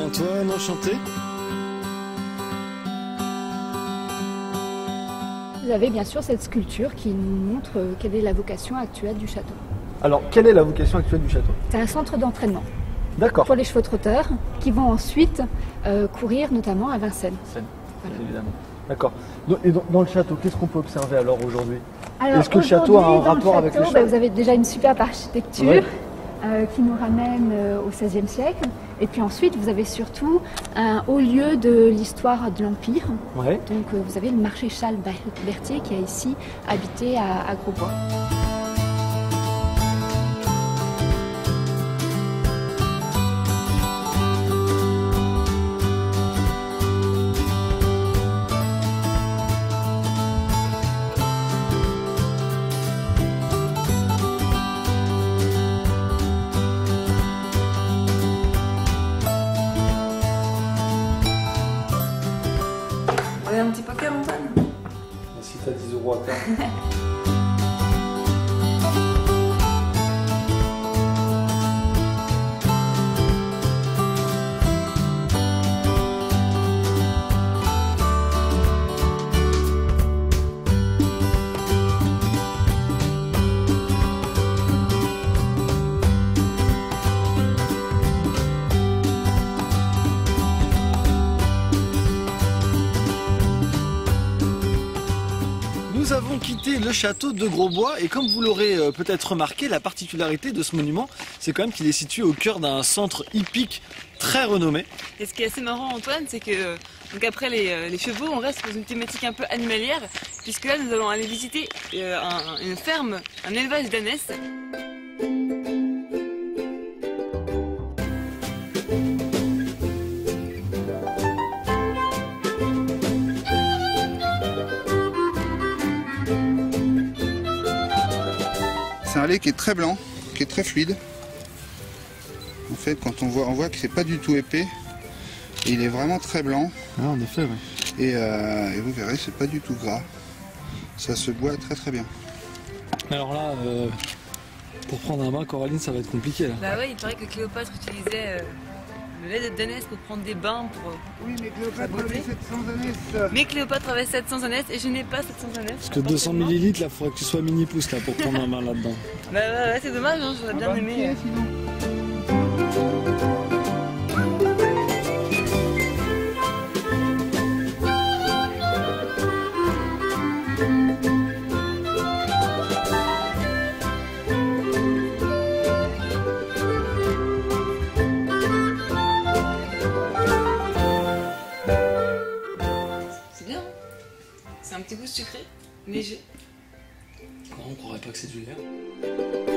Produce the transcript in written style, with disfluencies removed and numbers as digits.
Antoine, enchanté. Vous avez bien sûr cette sculpture qui nous montre quelle est la vocation actuelle du château. Alors, quelle est la vocation actuelle du château? C'est un centre d'entraînement D'accord. pour les chevaux trotteurs qui vont ensuite courir notamment à Vincennes. Voilà. Évidemment. D'accord. Et dans le château, qu'est-ce qu'on peut observer alors aujourd'hui? Alors, est-ce que le château a un rapport avec le château? Vous avez déjà une superbe architecture qui nous ramène au XVIe siècle. Et puis ensuite, vous avez surtout un haut lieu de l'histoire de l'Empire. Ouais. Donc vous avez le maréchal Berthier qui a ici habité à Grosbois. Un petit poker, Antoine? Si t'as 10 € à faire. Nous avons quitté le château de Grosbois et comme vous l'aurez peut-être remarqué, la particularité de ce monument, c'est quand même qu'il est situé au cœur d'un centre hippique très renommé. Et ce qui est assez marrant, Antoine, c'est que donc après les chevaux, on reste dans une thématique un peu animalière, puisque là nous allons aller visiter une ferme, un élevage d'ânesses. C'est un lait qui est très blanc, qui est très fluide. En fait, quand on voit que c'est pas du tout épais. Il est vraiment très blanc. Ah, en effet, oui. Et vous verrez, c'est pas du tout gras. Ça se boit très très bien. Alors là, pour prendre un bain, Coraline, ça va être compliqué là. Bah ouais, il paraît que Cléopâtre utilisait le lait d'ânesse pour prendre des bains pour... Oui, mais Cléopâtre avait 700 ânesses. Mais Cléopâtre avait 700 ânesses et je n'ai pas 700 ânesses. Parce que 200 ml, là, il faudrait que tu sois mini-pouce là pour prendre un bain là-dedans. Bah ouais, c'est dommage, hein, j'aurais bien aimé. C'est bien, hein. C'est un petit goût sucré, léger. On croirait pas que c'est du lait.